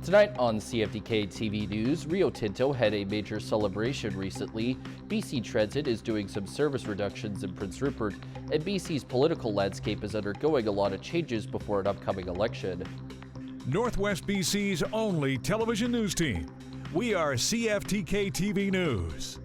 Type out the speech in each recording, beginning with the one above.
Tonight on CFTK-TV News, Rio Tinto had a major celebration recently. BC Transit is doing some service reductions in Prince Rupert, and BC's political landscape is undergoing a lot of changes before an upcoming election. Northwest BC's only television news team. We are CFTK-TV News.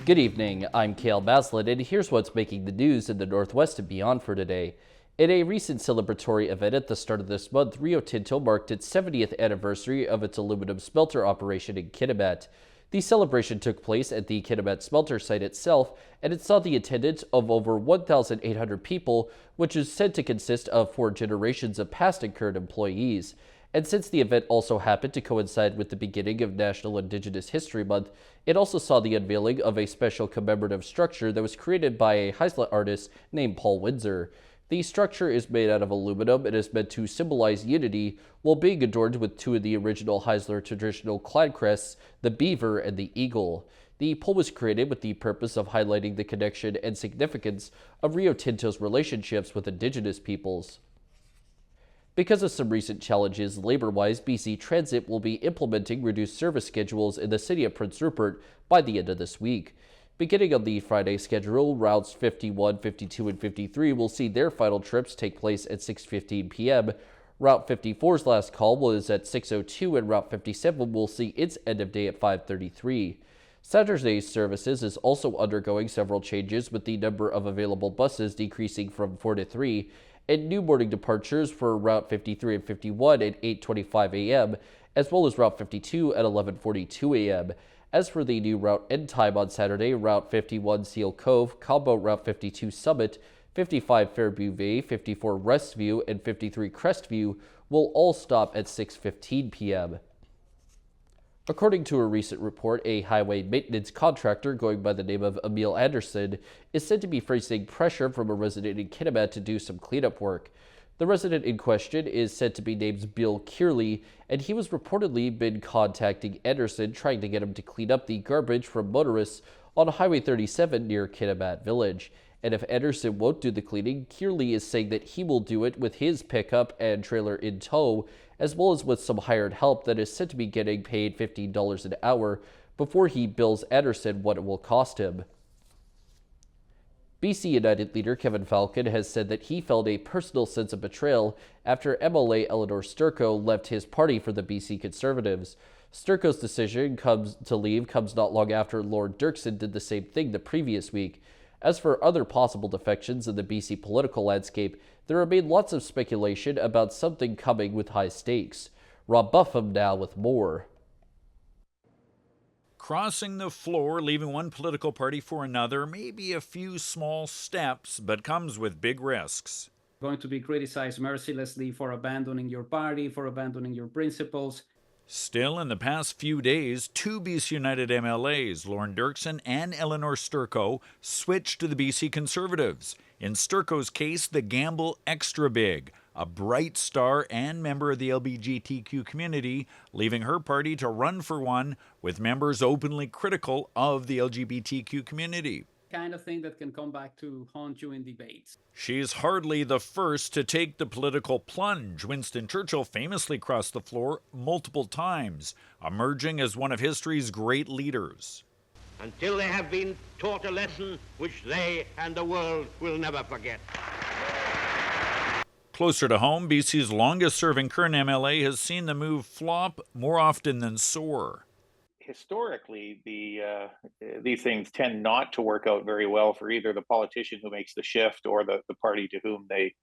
Good evening, I'm Cale Maslin, and here's what's making the news in the Northwest and beyond for today. In a recent celebratory event at the start of this month, Rio Tinto marked its 70th anniversary of its aluminum smelter operation in Kitimat. The celebration took place at the Kitimat smelter site itself, and it saw the attendance of over 1,800 people, which is said to consist of 4 generations of past and current employees. And since the event also happened to coincide with the beginning of National Indigenous History Month, it also saw the unveiling of a special commemorative structure that was created by a Haisla artist named Paul Windsor. The structure is made out of aluminum and is meant to symbolize unity, while being adorned with 2 of the original Haisla traditional clan crests, the beaver and the eagle. The pole was created with the purpose of highlighting the connection and significance of Rio Tinto's relationships with Indigenous peoples. Because of some recent challenges labor-wise, BC Transit will be implementing reduced service schedules in the city of Prince Rupert by the end of this week. Beginning on the Friday schedule, routes 51, 52, and 53 will see their final trips take place at 6:15 p.m. Route 54's last call was at 6:02, and Route 57 will see its end of day at 5:33. Saturday's services is also undergoing several changes, with the number of available buses decreasing from 4 to 3, and new morning departures for Route 53 and 51 at 8:25 a.m., as well as Route 52 at 11:42 a.m. As for the new route end time on Saturday, Route 51 Seal Cove, combo Route 52 Summit, 55 Fairview Bay, 54 Restview, and 53 Crestview will all stop at 6:15 p.m. According to a recent report, a highway maintenance contractor going by the name of Emil Anderson is said to be facing pressure from a resident in Kitimat to do some cleanup work. The resident in question is said to be named Bill Kearley, and he was reportedly been contacting Anderson trying to get him to clean up the garbage from motorists on Highway 37 near Kitimat Village. And if Anderson won't do the cleaning, Kearley is saying that he will do it with his pickup and trailer in tow, as well as with some hired help that is said to be getting paid $15 an hour before he bills Anderson what it will cost him. BC United leader Kevin Falcon has said that he felt a personal sense of betrayal after MLA Eleanor Sturco left his party for the BC Conservatives. Sturco's decision to leave comes not long after Lord Dirksen did the same thing the previous week. As for other possible defections in the BC political landscape, there remain lots of speculation about something coming with high stakes. Rob Buffum now with more. Crossing the floor, leaving one political party for another, may be a few small steps, but comes with big risks. Going to be criticized mercilessly for abandoning your party, for abandoning your principles. Still, in the past few days, 2 BC United MLAs, Lorne Dirksen and Eleanor Sturco, switched to the BC Conservatives. In Sturco's case, the gamble extra big. A bright star and member of the LGBTQ community, leaving her party to run for one with members openly critical of the LGBTQ community. Kind of thing that can come back to haunt you in debates. She's hardly the first to take the political plunge. Winston Churchill famously crossed the floor multiple times, emerging as one of history's great leaders. Until they have been taught a lesson which they and the world will never forget. Closer to home, BC's longest-serving current MLA has seen the move flop more often than soar. Historically, these things tend not to work out very well for either the politician who makes the shift or the party to whom they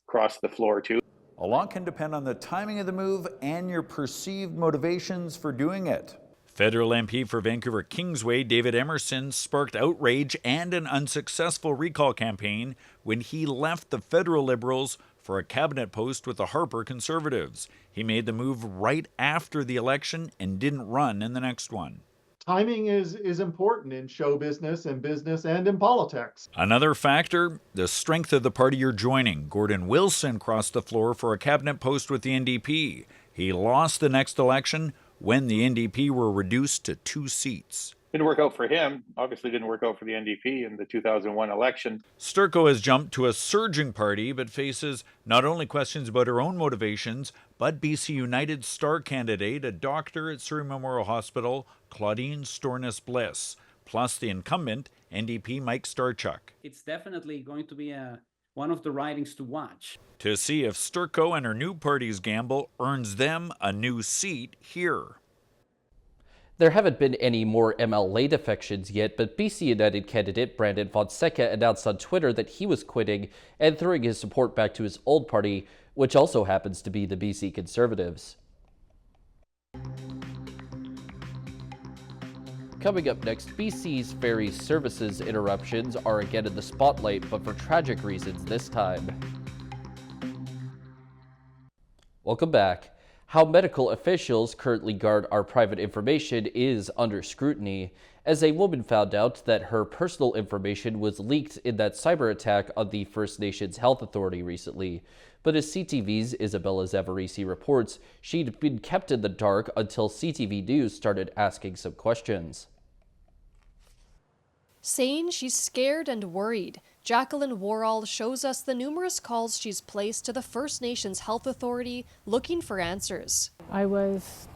cross the floor to. A lot can depend on the timing of the move and your perceived motivations for doing it. Federal MP for Vancouver Kingsway, David Emerson, sparked outrage and an unsuccessful recall campaign when he left the federal Liberals for a cabinet post with the Harper Conservatives. He made the move right after the election and didn't run in the next one. Timing is important in show business and in politics. Another factor, the strength of the party you're joining. Gordon Wilson crossed the floor for a cabinet post with the NDP. He lost the next election when the NDP were reduced to 2 seats. Didn't work out for him. Obviously didn't work out for the NDP in the 2001 election. Sturco has jumped to a surging party but faces not only questions about her own motivations, but BC United's star candidate, a doctor at Surrey Memorial Hospital, Claudine Stornes-Bliss, plus the incumbent, NDP Mike Starchuk. It's definitely going to be one of the ridings to watch. To see if Sturco and her new party's gamble earns them a new seat here. There haven't been any more MLA defections yet, but BC United candidate Brandon Fonseca announced on Twitter that he was quitting and throwing his support back to his old party, which also happens to be the BC Conservatives. Coming up next, BC's ferry services interruptions are again in the spotlight, but for tragic reasons this time. Welcome back. How medical officials currently guard our private information is under scrutiny, as a woman found out that her personal information was leaked in that cyber attack on the First Nations Health Authority recently. But as CTV's Isabella Zavarisi reports, she'd been kept in the dark until CTV News started asking some questions. Saying she's scared and worried, Jacqueline Worrall shows us the numerous calls she's placed to the First Nations Health Authority looking for answers. I was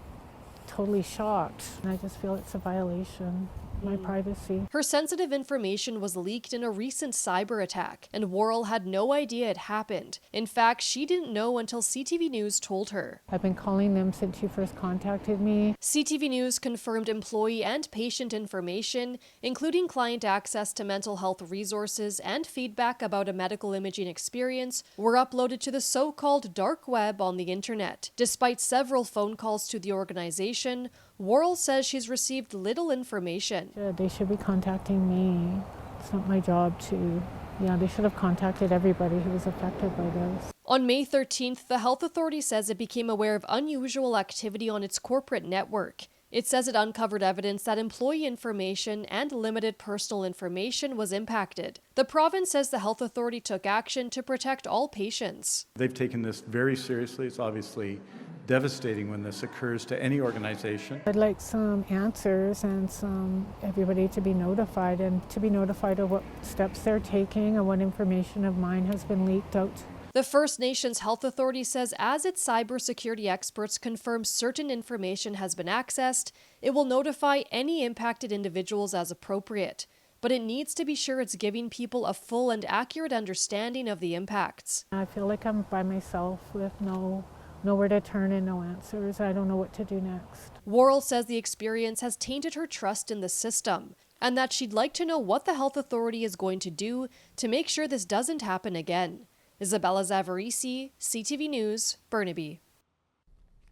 totally shocked. I just feel it's a violation of my privacy. Her sensitive information was leaked in a recent cyber attack, and Worrall had no idea it happened. In fact, she didn't know until CTV News told her. I've been calling them since you first contacted me. CTV News confirmed employee and patient information, including client access to mental health resources and feedback about a medical imaging experience, were uploaded to the so-called dark web on the internet. Despite several phone calls to the organization, Worrall says she's received little information. They should be contacting me. It's not my job to. They should have contacted everybody who was affected by this. On May 13th, the health authority says it became aware of unusual activity on its corporate network. It says it uncovered evidence that employee information and limited personal information was impacted. The province says the health authority took action to protect all patients. They've taken this very seriously. It's obviously devastating when this occurs to any organization. I'd like some answers and everybody to be notified of what steps they're taking and what information of mine has been leaked out. The First Nations Health Authority says as its cybersecurity experts confirm certain information has been accessed, it will notify any impacted individuals as appropriate. But it needs to be sure it's giving people a full and accurate understanding of the impacts. I feel like I'm by myself with nowhere to turn and no answers. I don't know what to do next. Worrall says the experience has tainted her trust in the system and that she'd like to know what the health authority is going to do to make sure this doesn't happen again. Isabella Zavarisi, CTV News, Burnaby.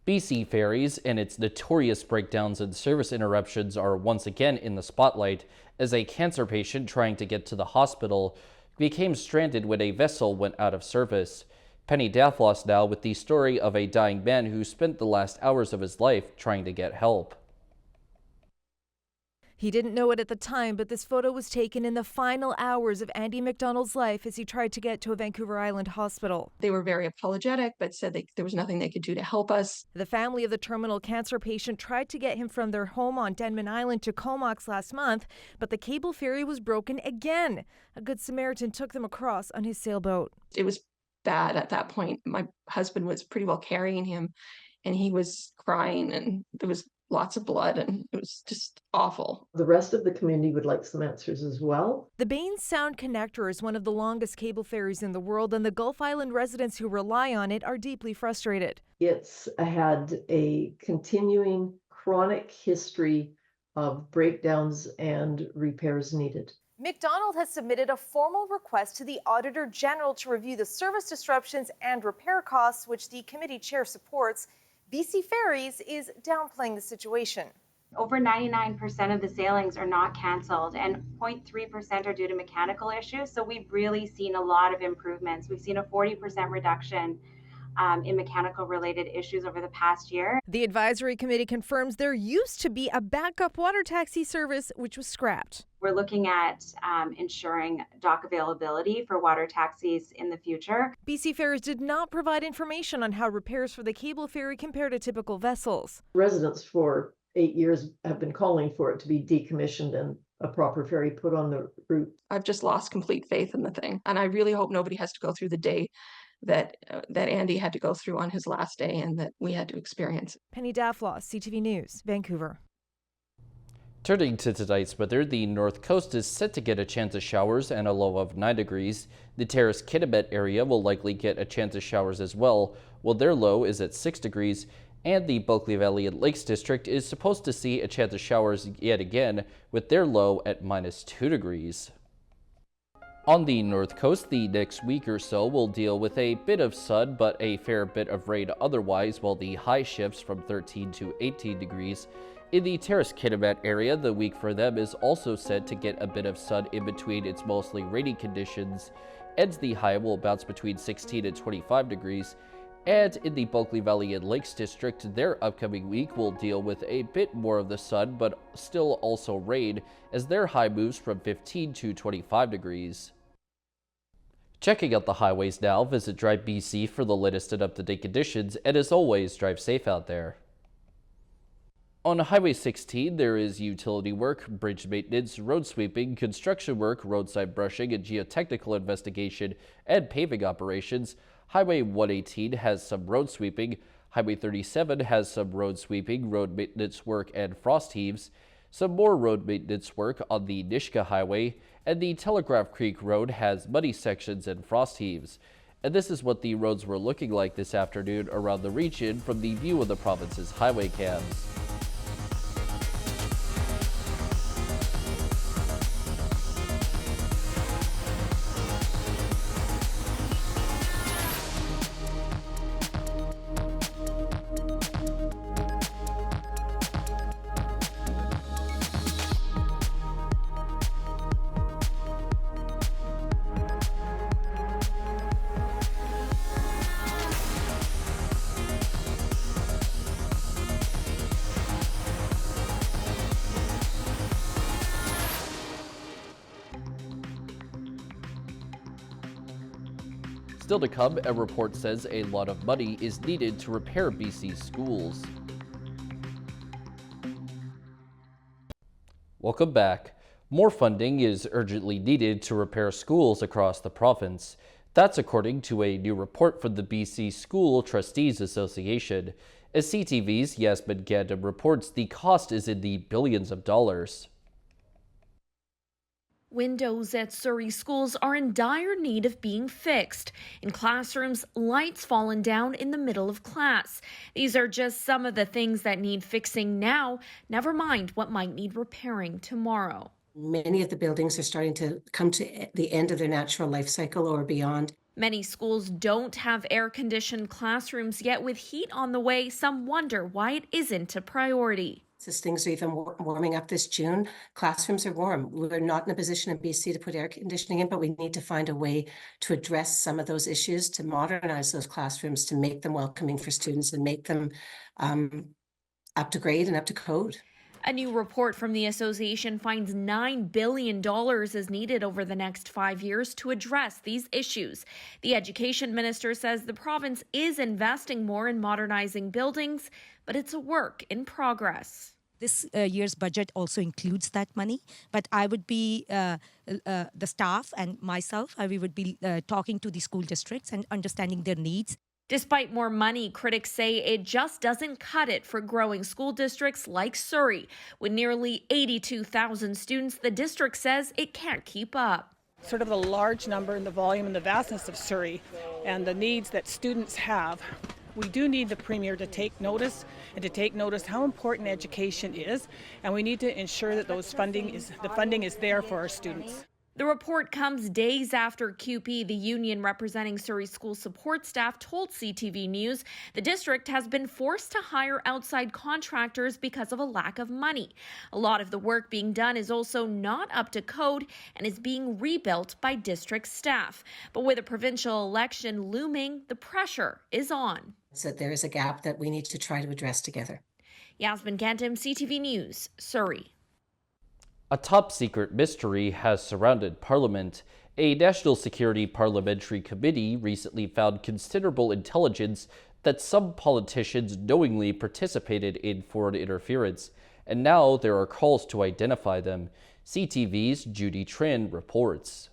BC Ferries and its notorious breakdowns and service interruptions are once again in the spotlight as a cancer patient trying to get to the hospital became stranded when a vessel went out of service. Penny Dathlos now with the story of a dying man who spent the last hours of his life trying to get help. He didn't know it at the time, but this photo was taken in the final hours of Andy McDonald's life as he tried to get to a Vancouver Island hospital. They were very apologetic, but said there was nothing they could do to help us. The family of the terminal cancer patient tried to get him from their home on Denman Island to Comox last month, but the cable ferry was broken again. A Good Samaritan took them across on his sailboat. It was bad at that point. My husband was pretty well carrying him, and he was crying, and there was lots of blood, and it was just awful. The rest of the community would like some answers as well. The Baines Sound Connector is one of the longest cable ferries in the world, and the Gulf Island residents who rely on it are deeply frustrated. It's had a continuing chronic history of breakdowns and repairs needed. McDonald has submitted a formal request to the Auditor General to review the service disruptions and repair costs, which the committee chair supports. BC Ferries is downplaying the situation. Over 99% of the sailings are not canceled, and 0.3% are due to mechanical issues. So we've really seen a lot of improvements. We've seen a 40% reduction in mechanical related issues over the past year. The advisory committee confirms there used to be a backup water taxi service, which was scrapped. We're looking at ensuring dock availability for water taxis in the future. BC Ferries did not provide information on how repairs for the cable ferry compare to typical vessels. Residents for 8 years have been calling for it to be decommissioned and a proper ferry put on the route. I've just lost complete faith in the thing, and I really hope nobody has to go through the day that Andy had to go through on his last day and that we had to experience. Penny Daflos, CTV News, Vancouver. Turning to tonight's weather, the north coast is set to get a chance of showers and a low of 9 degrees. The Terrace-Kitimat area will likely get a chance of showers as well, while their low is at 6 degrees. And the Bulkley Valley and Lakes District is supposed to see a chance of showers yet again, with their low at -2 degrees. On the north coast, the next week or so will deal with a bit of sun, but a fair bit of rain otherwise, while the high shifts from 13 to 18 degrees. In the Terrace-Kitimat area, the week for them is also set to get a bit of sun in between its mostly rainy conditions, and the high will bounce between 16 and 25 degrees. And in the Bulkley Valley and Lakes District, their upcoming week will deal with a bit more of the sun, but still also rain, as their high moves from 15 to 25 degrees. Checking out the highways now, visit Drive BC for the latest and up-to-date conditions, and as always, drive safe out there. On Highway 16, there is utility work, bridge maintenance, road sweeping, construction work, roadside brushing, and geotechnical investigation and paving operations. Highway 118 has some road sweeping. Highway 37 has some road sweeping, road maintenance work, and frost heaves. Some more road maintenance work on the Nishka Highway, and the Telegraph Creek Road has muddy sections and frost heaves. And this is what the roads were looking like this afternoon around the region from the view of the province's highway cams. Still to come, a report says a lot of money is needed to repair BC's schools. Welcome back. More funding is urgently needed to repair schools across the province. That's according to a new report from the BC School Trustees Association. As CTV's Yasmin Gandam reports, the cost is in the billions of dollars. Windows at Surrey schools are in dire need of being fixed. In classrooms, lights fallen down in the middle of class. These are just some of the things that need fixing now, never mind what might need repairing tomorrow. Many of the buildings are starting to come to the end of their natural life cycle or beyond. Many schools don't have air-conditioned classrooms yet. With heat on the way, some wonder why it isn't a priority. As things are even warming up this June, classrooms are warm. We're not in a position in BC to put air conditioning in, but we need to find a way to address some of those issues, to modernize those classrooms, to make them welcoming for students and make them up to grade and up to code. A new report from the association finds $9 billion is needed over the next 5 years to address these issues. The education minister says the province is investing more in modernizing buildings, but it's a work in progress. This year's budget also includes that money, but I would be, the staff and myself, we would be talking to the school districts and understanding their needs. Despite more money, critics say it just doesn't cut it for growing school districts like Surrey. With nearly 82,000 students, the district says it can't keep up. Sort of the large number and the volume and the vastness of Surrey and the needs that students have, we do need the Premier to take notice and to take notice how important education is, and we need to ensure that the funding is there for our students. The report comes days after CUPE, the union representing Surrey school support staff, told CTV News the district has been forced to hire outside contractors because of a lack of money. A lot of the work being done is also not up to code and is being rebuilt by district staff. But with a provincial election looming, the pressure is on. So there is a gap that we need to try to address together. Yasmin Gandam, CTV News, Surrey. A top-secret mystery has surrounded Parliament. A National Security Parliamentary Committee recently found considerable intelligence that some politicians knowingly participated in foreign interference, and now there are calls to identify them. CTV's Judy Trin reports.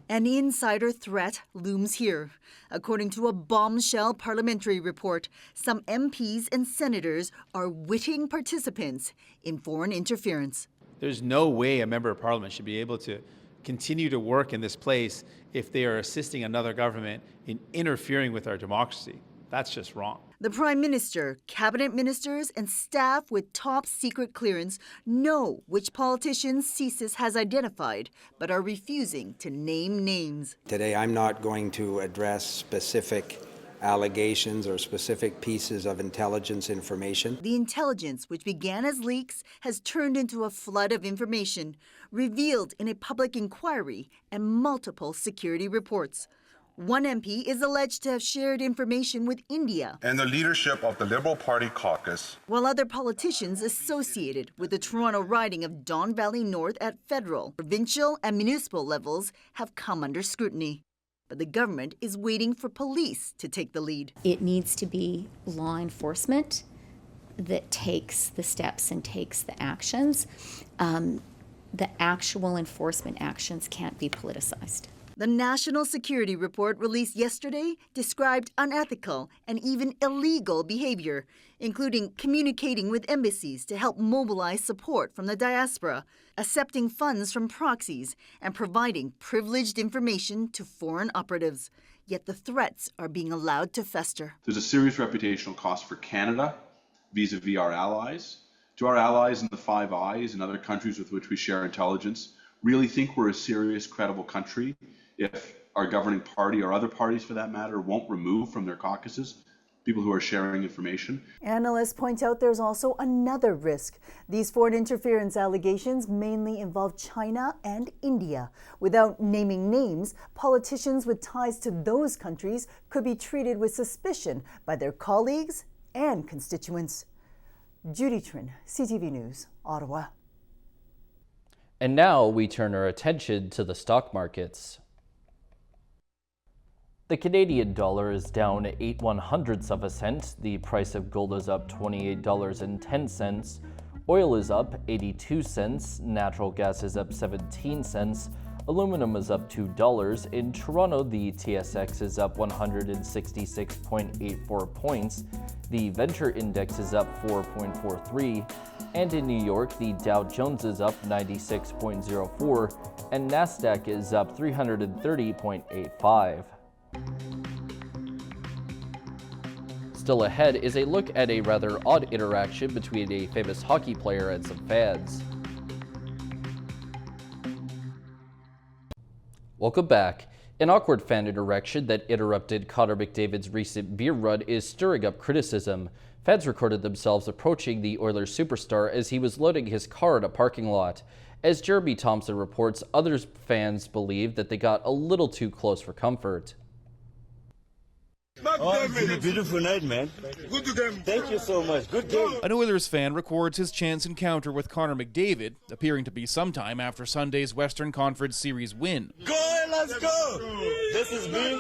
An insider threat looms here. According to a bombshell parliamentary report, some MPs and senators are witting participants in foreign interference. There's no way a member of parliament should be able to continue to work in this place if they are assisting another government in interfering with our democracy. That's just wrong. The Prime Minister, cabinet ministers, and staff with top secret clearance know which politicians CSIS has identified, but are refusing to name names. Today, I'm not going to address specific allegations or specific pieces of intelligence information. The intelligence, which began as leaks, has turned into a flood of information, revealed in a public inquiry and multiple security reports. One MP is alleged to have shared information with India and the leadership of the Liberal Party caucus, while other politicians associated with the Toronto riding of Don Valley North at federal, provincial, and municipal levels have come under scrutiny. But the government is waiting for police to take the lead. It needs to be law enforcement that takes the steps and takes the actions. The actual enforcement actions can't be politicized. The National Security Report released yesterday described unethical and even illegal behavior, including communicating with embassies to help mobilize support from the diaspora, accepting funds from proxies, and providing privileged information to foreign operatives. Yet the threats are being allowed to fester. There's a serious reputational cost for Canada vis-a-vis our allies. Do our allies in the Five Eyes and other countries with which we share intelligence really think we're a serious, credible country if our governing party, or other parties for that matter, won't remove from their caucuses people who are sharing information? Analysts point out there's also another risk. These foreign interference allegations mainly involve China and India. Without naming names, politicians with ties to those countries could be treated with suspicion by their colleagues and constituents. Judy Trin, CTV News, Ottawa. And now we turn our attention to the stock markets. The Canadian dollar is down 0.08 of a cent. The price of gold is up $28.10. Oil is up 82 cents. Natural gas is up 17 cents. Aluminum is up $2. In Toronto, the TSX is up 166.84 points. The Venture Index is up 4.43. And in New York, the Dow Jones is up 96.04. And NASDAQ is up 330.85. Still ahead is a look at a rather odd interaction between a famous hockey player and some fans. Welcome back. An awkward fan interaction that interrupted Connor McDavid's recent beer run is stirring up criticism. Fans recorded themselves approaching the Oilers superstar as he was loading his car in a parking lot. As Jeremy Thompson reports, other fans believe that they got a little too close for comfort. Oh, it's been a beautiful night, man. Good game. Thank you so much. Good game. An Oilers fan records his chance encounter with Connor McDavid, appearing to be sometime after Sunday's Western Conference Series win. Go, let's go. This is me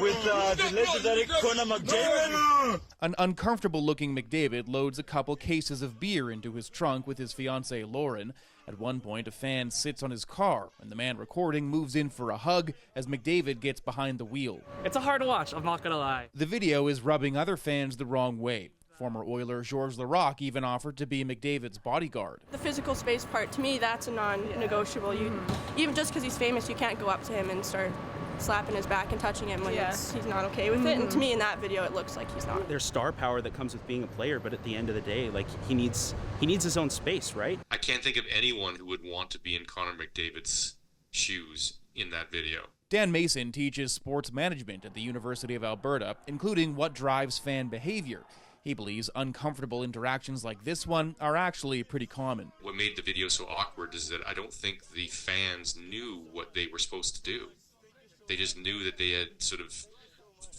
with the legendary Connor McDavid. An uncomfortable-looking McDavid loads a couple cases of beer into his trunk with his fiancée Lauren. At one point, a fan sits on his car, and the man recording moves in for a hug as McDavid gets behind the wheel. It's a hard watch, I'm not gonna lie. The video is rubbing other fans the wrong way. Former Oiler Georges Laraque even offered to be McDavid's bodyguard. The physical space part, to me, that's a non-negotiable. Even just because he's famous, you can't go up to him and start slapping his back and touching him when he's not okay with it. And to me, in that video, it looks like he's not. There's star power that comes with being a player, but at the end of the day, like he needs his own space, right? I can't think of anyone who would want to be in Connor McDavid's shoes in that video. Dan Mason teaches sports management at the University of Alberta, including what drives fan behavior. He believes uncomfortable interactions like this one are actually pretty common. What made the video so awkward is that I don't think the fans knew what they were supposed to do. They just knew that they had sort of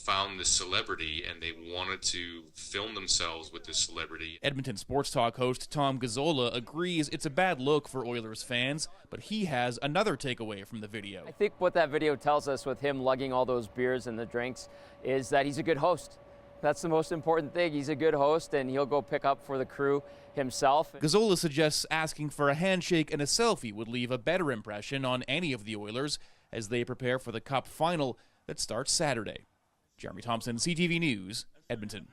found this celebrity and they wanted to film themselves with this celebrity. Edmonton Sports Talk host Tom Gazzola agrees it's a bad look for Oilers fans, but he has another takeaway from the video. I think what that video tells us with him lugging all those beers and the drinks is that he's a good host. That's the most important thing. He's a good host, and he'll go pick up for the crew himself. Gazzola suggests asking for a handshake and a selfie would leave a better impression on any of the Oilers as they prepare for the Cup final that starts Saturday. Jeremy Thompson, CTV News, Edmonton.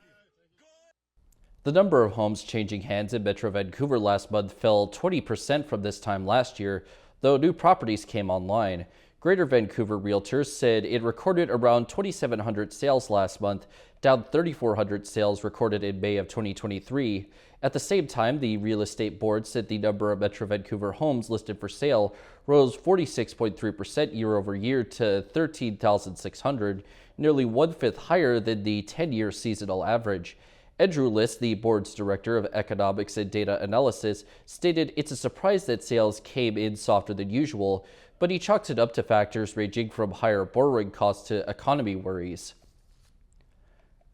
The number of homes changing hands in Metro Vancouver last month fell 20% from this time last year, though new properties came online. Greater Vancouver Realtors said it recorded around 2,700 sales last month, down 3,400 sales recorded in May of 2023. At the same time, the Real Estate Board said the number of Metro Vancouver homes listed for sale rose 46.3% year over year to 13,600, nearly 1/5 higher than the 10-year seasonal average. Andrew List, the board's director of economics and data analysis, stated it's a surprise that sales came in softer than usual, but he chalked it up to factors ranging from higher borrowing costs to economy worries.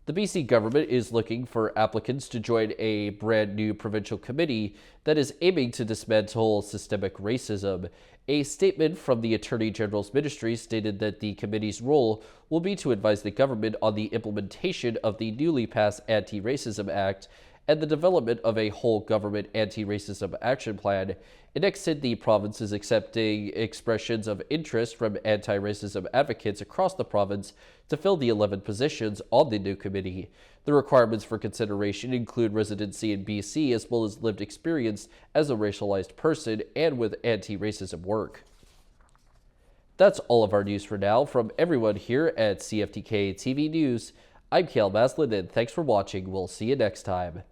The BC government is looking for applicants to join a brand new provincial committee that is aiming to dismantle systemic racism. A statement from the Attorney General's ministry stated that the committee's role will be to advise the government on the implementation of the newly passed Anti-Racism Act and the development of a whole government anti-racism action plan. It next said the province is accepting expressions of interest from anti-racism advocates across the province to fill the 11 positions on the new committee. The requirements for consideration include residency in BC as well as lived experience as a racialized person and with anti-racism work. That's all of our news for now. From everyone here at CFTK-TV News, I'm Cale Maslin, and thanks for watching. We'll see you next time.